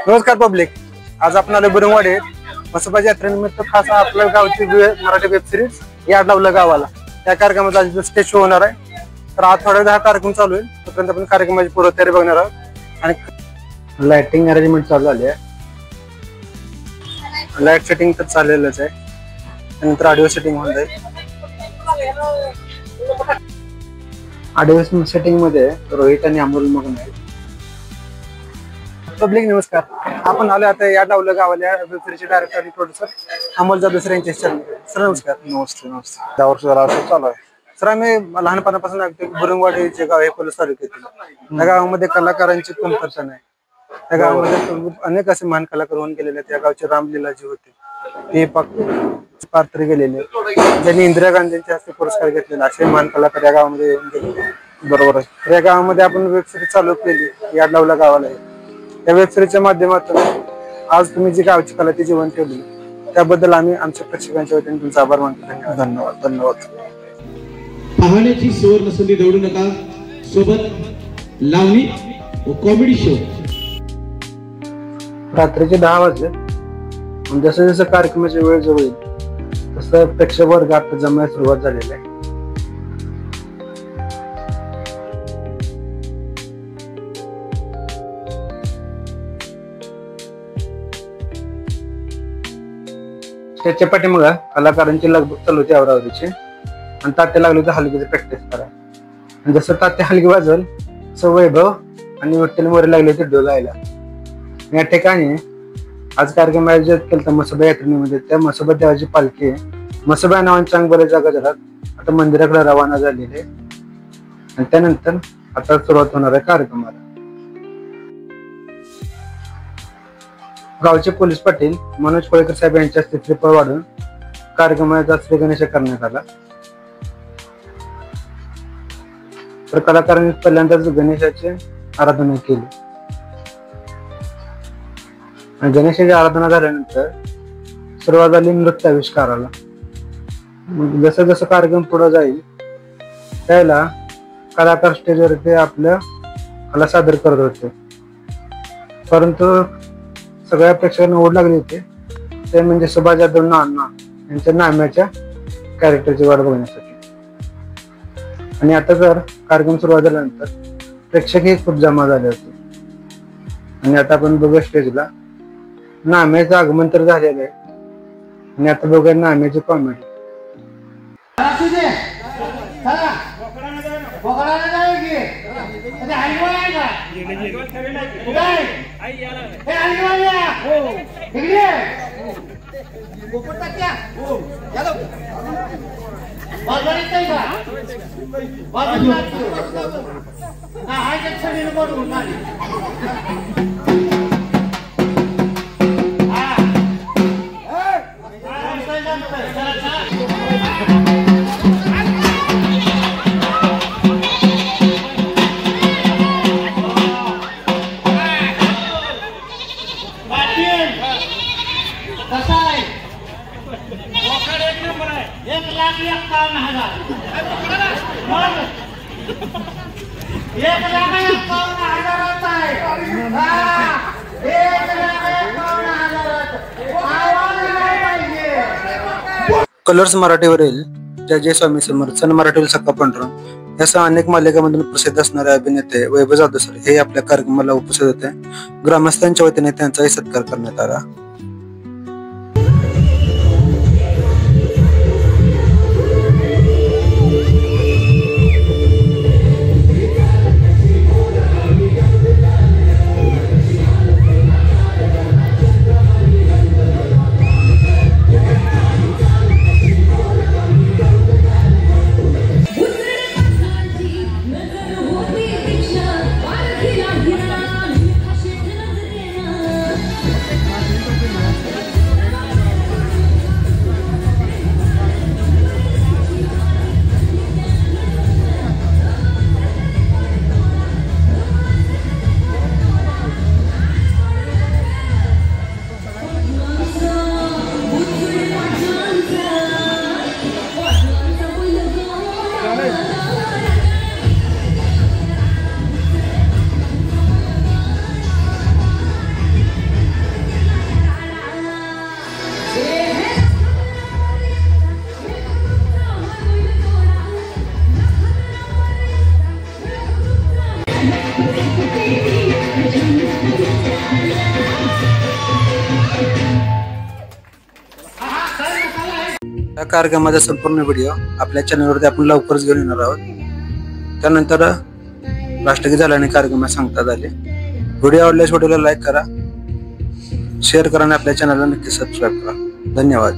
नमस्कार पब्लिक, आज आपण आलो बुरंगवाडी मसोबाच्या यात्रेनिमित्त खास आपल्या गावची मराठी वेब सिरीज याड लावलं गावाला या कार्यक्रमाचा आज स्टेज शो होणार आहे. तर आज थोड्या हा कार्यक्रम चालू आहे, तोपर्यंत आपण कार्यक्रमाची पूर्वतयारी बघणार आहोत. आणि लाइटिंग अरेंजमेंट चालू झाली आहे, लाईट सेटिंग तर चाललेलंच आहे, त्यानंतर ऑडिओ सेटिंग होऊन जाईल. ऑडिओ सेटिंग मध्ये रोहित आणि अमोल मगन आहे. पब्लिक नमस्कार, आपण आलो आता या डावलं गावाला वेब सिरीजचे डायरेक्टर आणि प्रोड्युसर अमोल जाधव सर यांचे सर नमस्कार. नमस्ते नमस्ते. 10 वर्ष झाला असं चालू आहे. सर, आम्ही लहानपणापासून ऐकतो बुरंगवाडीचे गाव हे पोलीस तालुक्यातील. त्या गावामध्ये कलाकारांची कमतरता नाही. त्या गावामध्ये अनेक असे महान कलाकार होऊन गेलेले. त्या गावचे रामलीला जी होते ते पात्र गेलेले, ज्यांनी इंदिरा गांधींच्या हस्ते पुरस्कार घेतलेला असे महान कलाकार या गावामध्ये येऊन गेले. बरोबर आहे. या गावामध्ये आपण वेब सिरीज चालू केली या डावला गावाला. या वेब सिरीजच्या माध्यमातून आज तुम्ही जी गावची कला ती जिवंत ठेवली त्याबद्दल आम्ही आमच्या प्रेक्षकांच्या वतीने तुमचा आभार मानतो. धन्यवाद धन्यवाद. पाहण्याची सुवर्ण संधी दौडू नका. सोबत लावणी व कॉमेडी शो. रात्रीचे 10 वाजले. जसं जसं कार्यक्रमाची वेळ जवळ येईल तसं प्रेक्षक वर्ग आता जमायला सुरुवात झालेली आहे. त्याच्या पाठीमागे कलाकारांची लगबग चालू होती आवरावरीची, आणि तात्या लागली होती हलगीची प्रॅक्टिस करा. आणि जसं तात्या हलगी वाजल तसं वैभव आणि विठ्ठल मोरे लागले होते डोलायला. या ठिकाणी आज कार्यक्रम आयोजित केला मसोबा यात्रेमध्ये. त्या मसोबा देवाची पालखी मसोबा नावांच्या अंगबऱ्याच्या गजरात आता मंदिराकडे रवाना झालेली आहे. आणि त्यानंतर आता सुरुवात होणार आहे कार्यक्रमाला. गावचे पोलीस पाटील मनोज कोळेकर साहेब यांच्या हस्ते श्रीफळ वाढून कार्यक्रमाचा श्री गणेश करण्यात आला. तर कलाकारांनी पहिल्यांदाच गणेशाची आराधना केली. आणि गणेशाची आराधना झाल्यानंतर सुरुवात झाली नृत्याविष्काराला. जसं जसं कार्यक्रम पुढे जाईल त्याला कलाकार स्टेजवरती आपल्या कला सादर करत होते. परंतु सगळ्या प्रेक्षकांना ओढ लागली होती ते म्हणजे सुभाष जाधव नाना यांच्या नाम्याच्या कॅरेक्टरची वाट बघण्यासाठी. आणि आता जर कार्यक्रम सुरुवात झाल्यानंतर प्रेक्षकही खूप जमा झाले होते. आणि आता आपण बघूया स्टेजला नाम्याचं आगमन तर झालेलं आहे. आणि आता बघूया नाम्याची कॉमेडी. कलर्स मराठीवरील जय जय स्वामी समर्थ, सन मराठीवरील सक्का पांडुरंग यासह अनेक मालिकांमधून प्रसिद्ध असणारे अभिनेते वैभव जाधव सर हे आपल्या कार्यक्रमाला उपस्थित होते. ग्रामस्थांच्या वतीने त्यांचाही सत्कार करण्यात आला. या कार्यक्रमाचा संपूर्ण व्हिडिओ आपल्या चॅनलवरती आपण लवकरच घेऊन येणार आहोत. त्यानंतर राष्ट्रगीत झाल्याने कार्यक्रमात सांगण्यात आले. व्हिडिओ आवडल्यास व्हिडिओला लाईक करा, शेअर करा आणि आपल्या चॅनलला नक्की सबस्क्राईब करा. धन्यवाद.